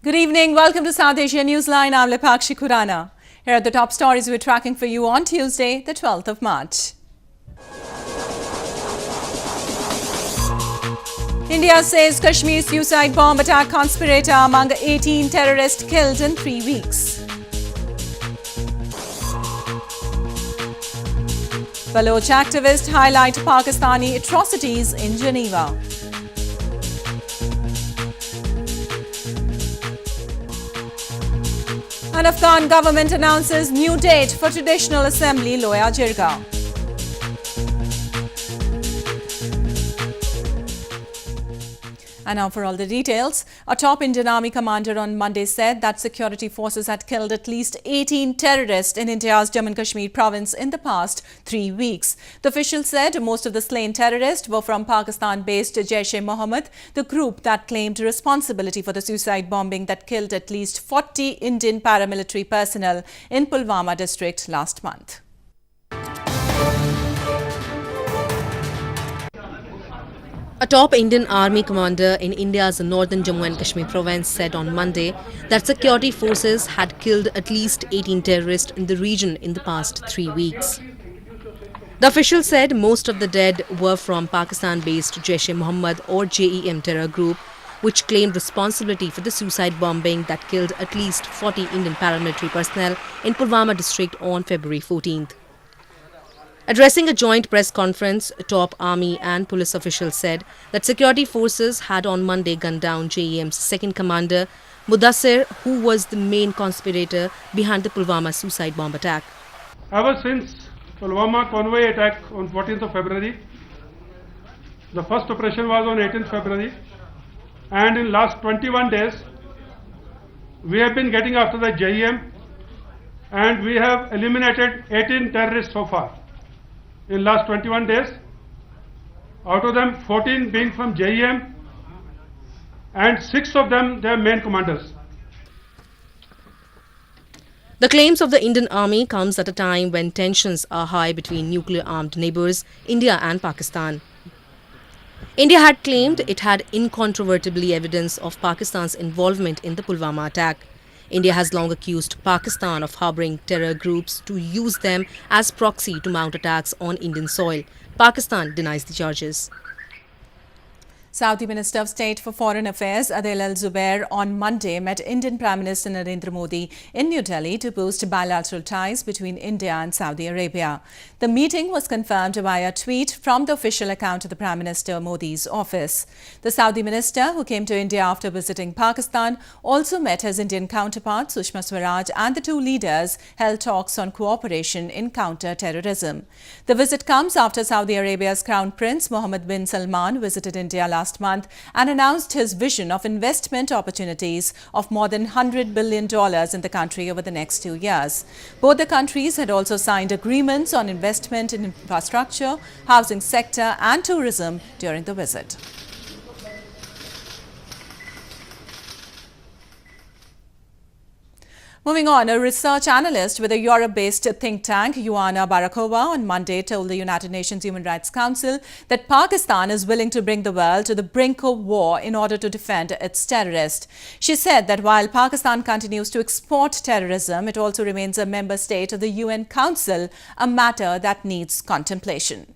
Good evening. Welcome to South Asia Newsline. I'm Lepakshi Khurana. Here are the top stories we're tracking for you on Tuesday, the 12th of March. India says Kashmir suicide bomb attack conspirator among 18 terrorists killed in 3 weeks. Baloch activists highlight Pakistani atrocities in Geneva. An Afghan government announces new date for traditional assembly Loya Jirga. And now for all the details. A top Indian Army commander on Monday said that security forces had killed at least 18 terrorists in India's Jammu and Kashmir province in the past 3 weeks. The official said most of the slain terrorists were from Pakistan-based Jaish-e-Mohammed, the group that claimed responsibility for the suicide bombing that killed at least 40 Indian paramilitary personnel in Pulwama district last month. A top Indian Army commander in India's northern Jammu and Kashmir province said on Monday that security forces had killed at least 18 terrorists in the region in the past 3 weeks. The official said most of the dead were from Pakistan-based Jaish-e-Mohammed or JEM terror group, which claimed responsibility for the suicide bombing that killed at least 40 Indian paramilitary personnel in Pulwama district on February 14th. Addressing a joint press conference, top army and police officials said that security forces had on Monday gunned down JEM's second commander, Mudassir, who was the main conspirator behind the Pulwama suicide bomb attack. Ever since Pulwama convoy attack on 14th of February, the first operation was on 18th February, and in last 21 days, we have been getting after the JEM, and we have eliminated 18 terrorists so far. In last 21 days, out of them 14 being from JEM and 6 of them their main commanders. The claims of the Indian Army comes at a time when tensions are high between nuclear-armed neighbours, India and Pakistan. India had claimed it had incontrovertibly evidence of Pakistan's involvement in the Pulwama attack. India has long accused Pakistan of harbouring terror groups to use them as proxy to mount attacks on Indian soil. Pakistan denies the charges. Saudi Minister of State for Foreign Affairs Adel Al-Zubair on Monday met Indian Prime Minister Narendra Modi in New Delhi to boost bilateral ties between India and Saudi Arabia. The meeting was confirmed via a tweet from the official account of the Prime Minister Modi's office. The Saudi minister, who came to India after visiting Pakistan, also met his Indian counterpart Sushma Swaraj, and the two leaders held talks on cooperation in counter-terrorism. The visit comes after Saudi Arabia's Crown Prince Mohammed bin Salman visited India last month and announced his vision of investment opportunities of more than $100 billion in the country over the next 2 years. Both the countries had also signed agreements on investment in infrastructure, housing sector and tourism during the visit. Moving on, a research analyst with a Europe-based think tank, Ioana Barakova, on Monday told the United Nations Human Rights Council that Pakistan is willing to bring the world to the brink of war in order to defend its terrorists. She said that while Pakistan continues to export terrorism, it also remains a member state of the UN Council, a matter that needs contemplation.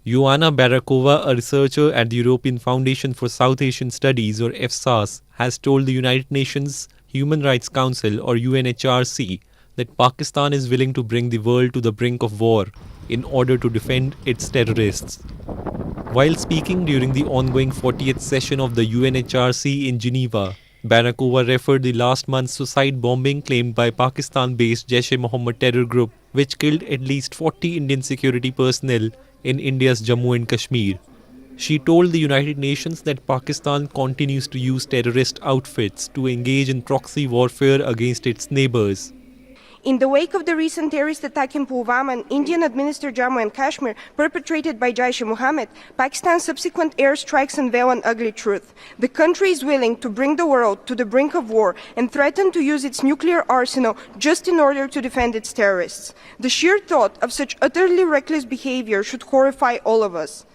Ioana Barakova, a researcher at the European Foundation for South Asian Studies or EFSAS, has told the United Nations Human Rights Council or UNHRC that Pakistan is willing to bring the world to the brink of war in order to defend its terrorists. While speaking during the ongoing 40th session of the UNHRC in Geneva, Barakova referred the last month's suicide bombing claimed by Pakistan-based Jaish-e-Mohammed terror group, which killed at least 40 Indian security personnel in India's Jammu and Kashmir. She told the United Nations that Pakistan continues to use terrorist outfits to engage in proxy warfare against its neighbours. In the wake of the recent terrorist attack in Pulwama and Indian-administered Jammu and Kashmir perpetrated by Jaish-e-Mohammed, Pakistan's subsequent airstrikes unveil an ugly truth. The country is willing to bring the world to the brink of war and threaten to use its nuclear arsenal just in order to defend its terrorists. The sheer thought of such utterly reckless behavior should horrify all of us.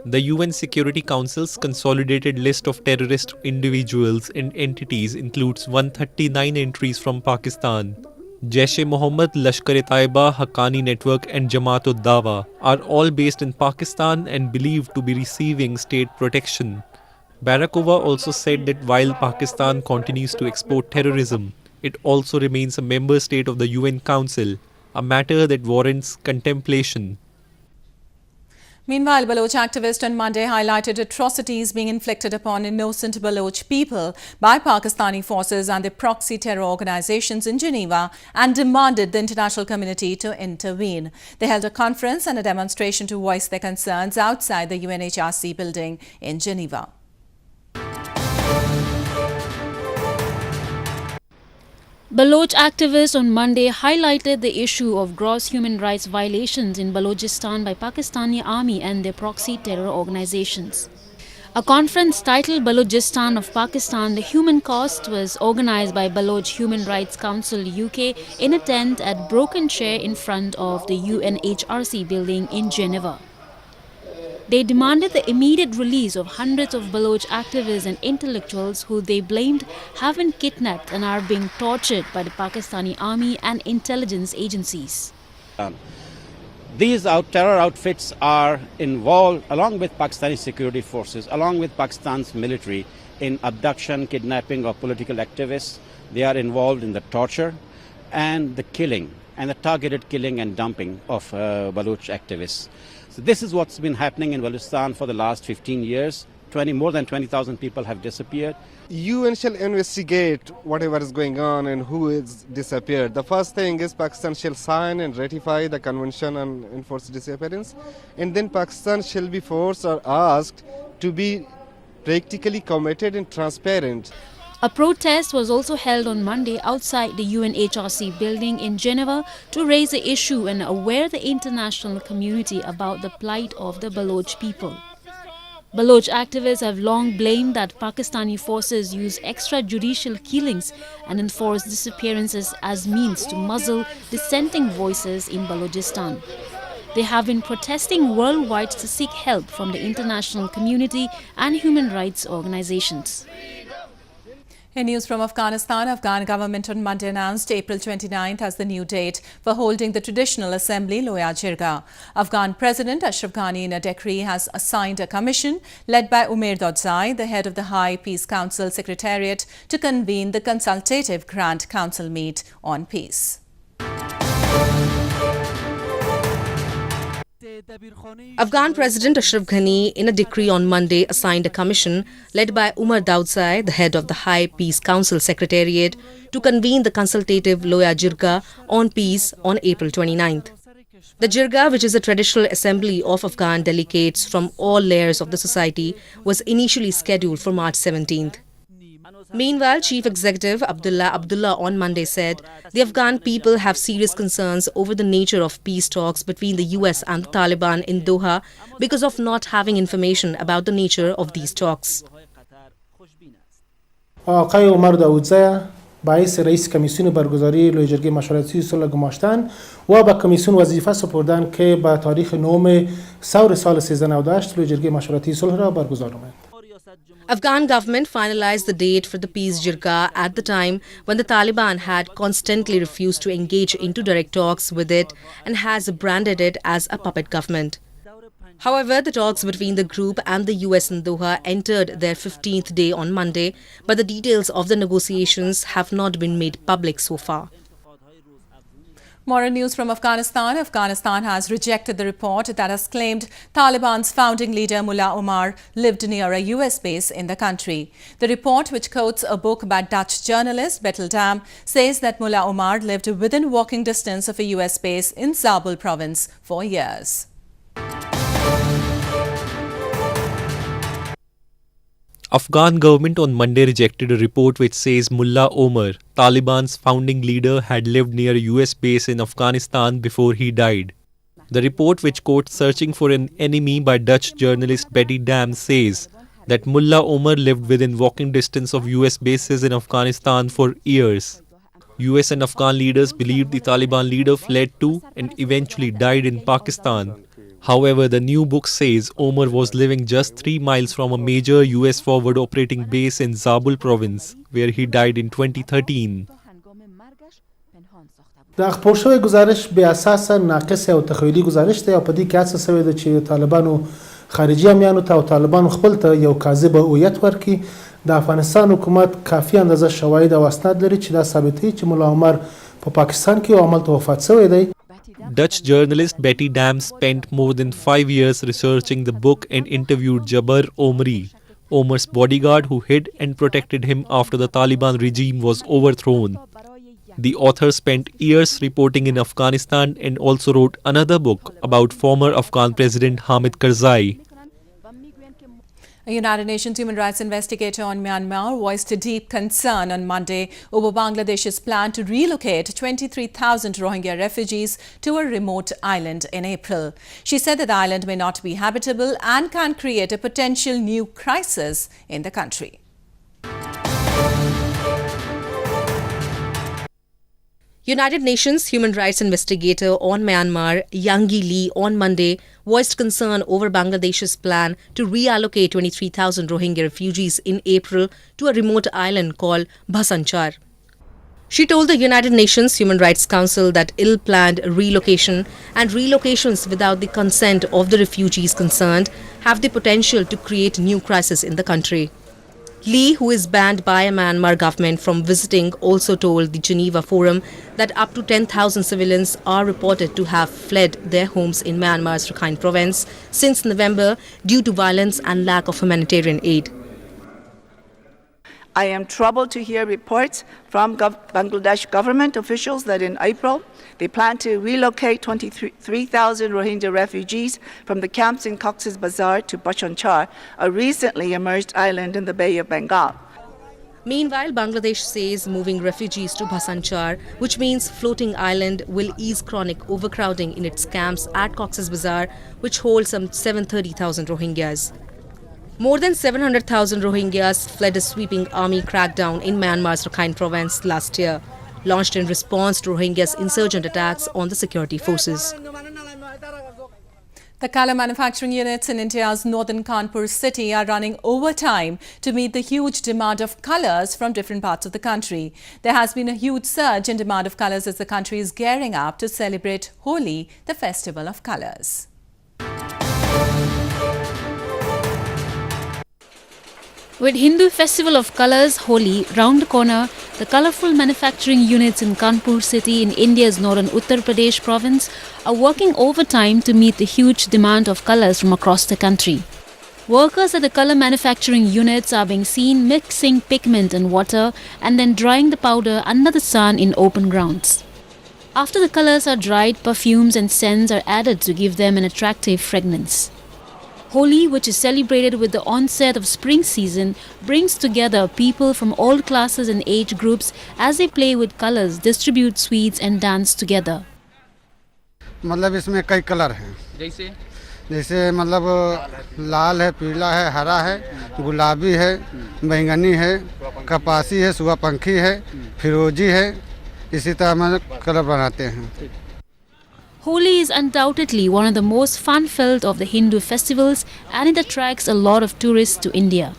The UN Security Council's consolidated list of terrorist individuals and entities includes 139 entries from Pakistan. Jaish-e-Mohammed, Lashkar-e-Taiba, Haqqani Network and Jamaat-ud-Dawa are all based in Pakistan and believed to be receiving state protection. Barakova also said that while Pakistan continues to export terrorism, it also remains a member state of the UN Council, a matter that warrants contemplation. Meanwhile, Baloch activists on Monday highlighted atrocities being inflicted upon innocent Baloch people by Pakistani forces and their proxy terror organizations in Geneva and demanded the international community to intervene. They held a conference and a demonstration to voice their concerns outside the UNHRC building in Geneva. Baloch activists on Monday highlighted the issue of gross human rights violations in Balochistan by Pakistani army and their proxy terror organizations. A conference titled Balochistan of Pakistan, the Human Cost was organized by Baloch Human Rights Council UK in a tent at Broken Chair in front of the UNHRC building in Geneva. They demanded the immediate release of hundreds of Baloch activists and intellectuals who they blamed have been kidnapped and are being tortured by the Pakistani army and intelligence agencies. These terror outfits are involved, along with Pakistani security forces, along with Pakistan's military, in abduction, kidnapping of political activists. They are involved in the torture and the killing and the targeted killing and dumping of Baloch activists. So this is what's been happening in Balochistan for the last 15 years. More than 20,000 people have disappeared. UN shall investigate whatever is going on and who is disappeared. The first thing is Pakistan shall sign and ratify the Convention on Enforced Disappearance, and then Pakistan shall be forced or asked to be practically committed and transparent. A protest was also held on Monday outside the UNHRC building in Geneva to raise the issue and aware the international community about the plight of the Baloch people. Baloch activists have long blamed that Pakistani forces use extrajudicial killings and enforced disappearances as means to muzzle dissenting voices in Balochistan. They have been protesting worldwide to seek help from the international community and human rights organizations. In news from Afghanistan, Afghan government on Monday announced April 29th as the new date for holding the traditional assembly Loya Jirga. Afghan President Ashraf Ghani in a decree has assigned a commission led by Umair Dodzai, the head of the High Peace Council Secretariat, to convene the consultative Grand Council meet on peace. Afghan President Ashraf Ghani, in a decree on Monday, assigned a commission led by Umair Dodzai, the head of the High Peace Council Secretariat, to convene the consultative Loya Jirga on peace on April 29th. The Jirga, which is a traditional assembly of Afghan delegates from all layers of the society, was initially scheduled for March 17th. Meanwhile, Chief Executive Abdullah on Monday said the Afghan people have serious concerns over the nature of peace talks between the US and the Taliban in Doha because of not having information about the nature of these talks. آقای عمر داودزای باعث رئیس کمیسیون برگزاری لوی جرگه مشورتی صلح گماشتن و به کمیسیون وظیفه سپردن که به تاریخ 9 سور سال 1398 لوی جرگه مشورتی صلح را برگزار نماید. Afghan government finalized the date for the peace jirga at the time when the Taliban had constantly refused to engage into direct talks with it and has branded it as a puppet government. However, the talks between the group and the US in Doha entered their 15th day on Monday, but the details of the negotiations have not been made public so far. More news from Afghanistan. Afghanistan has rejected the report that has claimed Taliban's founding leader Mullah Omar lived near a US base in the country. The report, which quotes a book by Dutch journalist Bertel Dam, says that Mullah Omar lived within walking distance of a US base in Zabul province for years. Afghan government on Monday rejected a report which says Mullah Omar, Taliban's founding leader, had lived near a US base in Afghanistan before he died. The report, which quotes Searching for an Enemy by Dutch journalist Betty Dam, says that Mullah Omar lived within walking distance of US bases in Afghanistan for years. US and Afghan leaders believed the Taliban leader fled to and eventually died in Pakistan. However, the new book says Omar was living just 3 miles from a major US forward operating base in Zabul province, where he died in 2013. د خپور شوی گزارش به اساس ناقص او تخیلی گزارش دی او په دې کې هڅه شوې ده چې طالبانو خارجي امیانو ته او طالبانو خپل ته یو کاذب هویت ورکړي. د افغانستان حکومت کافي اندازه شواهد او اسناد لري چې دا ثابتوي چې ملا عمر په پاکستان کې عمل وفات شوی دی. Dutch journalist Betty Dam spent more than 5 years researching the book and interviewed Jabbar Omri, Omar's bodyguard who hid and protected him after the Taliban regime was overthrown. The author spent years reporting in Afghanistan and also wrote another book about former Afghan President Hamid Karzai. A United Nations human rights investigator on Myanmar voiced a deep concern on Monday over Bangladesh's plan to relocate 23,000 Rohingya refugees to a remote island in April. She said that the island may not be habitable and can create a potential new crisis in the country. United Nations human rights investigator on Myanmar, Yangi Lee, on Monday voiced concern over Bangladesh's plan to reallocate 23,000 Rohingya refugees in April to a remote island called Bhasanchar. She told the United Nations Human Rights Council that ill-planned relocation and relocations without the consent of the refugees concerned have the potential to create new crisis in the country. Lee, who is banned by a Myanmar government from visiting, also told the Geneva Forum that up to 10,000 civilians are reported to have fled their homes in Myanmar's Rakhine province since November due to violence and lack of humanitarian aid. I am troubled to hear reports from Bangladesh government officials that in April they plan to relocate 23,000 Rohingya refugees from the camps in Cox's Bazar to Bhasanchar, a recently emerged island in the Bay of Bengal. Meanwhile, Bangladesh says moving refugees to Bhasanchar, which means floating island, will ease chronic overcrowding in its camps at Cox's Bazar, which holds some 730,000 Rohingyas. More than 700,000 Rohingyas fled a sweeping army crackdown in Myanmar's Rakhine province last year, launched in response to Rohingyas' insurgent attacks on the security forces. The colour manufacturing units in India's northern Kanpur city are running overtime to meet the huge demand of colours from different parts of the country. There has been a huge surge in demand of colours as the country is gearing up to celebrate Holi, the festival of colours. With Hindu festival of colours Holi round the corner, the colourful manufacturing units in Kanpur city in India's northern Uttar Pradesh province are working overtime to meet the huge demand of colours from across the country. Workers at the colour manufacturing units are being seen mixing pigment and water and then drying the powder under the sun in open grounds. After the colours are dried, perfumes and scents are added to give them an attractive fragrance. Holi, which is celebrated with the onset of spring season, brings together people from all classes and age groups as they play with colours, distribute sweets and dance together. मतलब इसमें कई colour हैं जैसे मतलब लाल है, पीला है, हरा है, गुलाबी है, बैंगनी है, कपासी है, सूगापंखी है, फिरोजी है, इसी तरह हम कलर बनाते हैं. Holi is undoubtedly one of the most fun-filled of the Hindu festivals and it attracts a lot of tourists to India.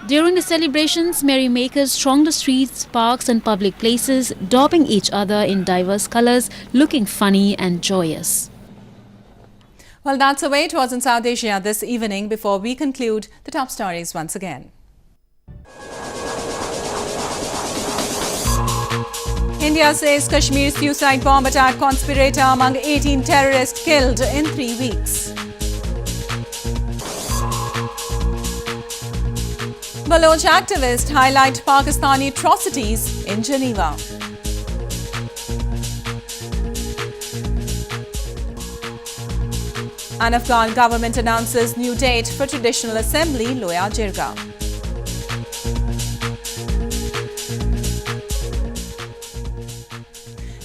During the celebrations, merrymakers throng the streets, parks and public places, daubing each other in diverse colours, looking funny and joyous. Well, that's the way it was in South Asia this evening. Before we conclude, the top stories once again. India says Kashmir's suicide bomb attack conspirator among 18 terrorists killed in 3 weeks. Baloch activists highlight Pakistani atrocities in Geneva. An Afghan government announces new date for traditional assembly Loya Jirga.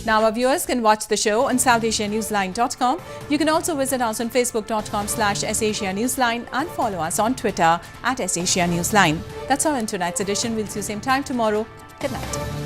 Now our viewers can watch the show on SouthAsiaNewsline.com. You can also visit us on Facebook.com/SAsia Newsline and follow us on Twitter @SAsia Newsline. That's all in tonight's edition. We'll see you same time tomorrow. Good night.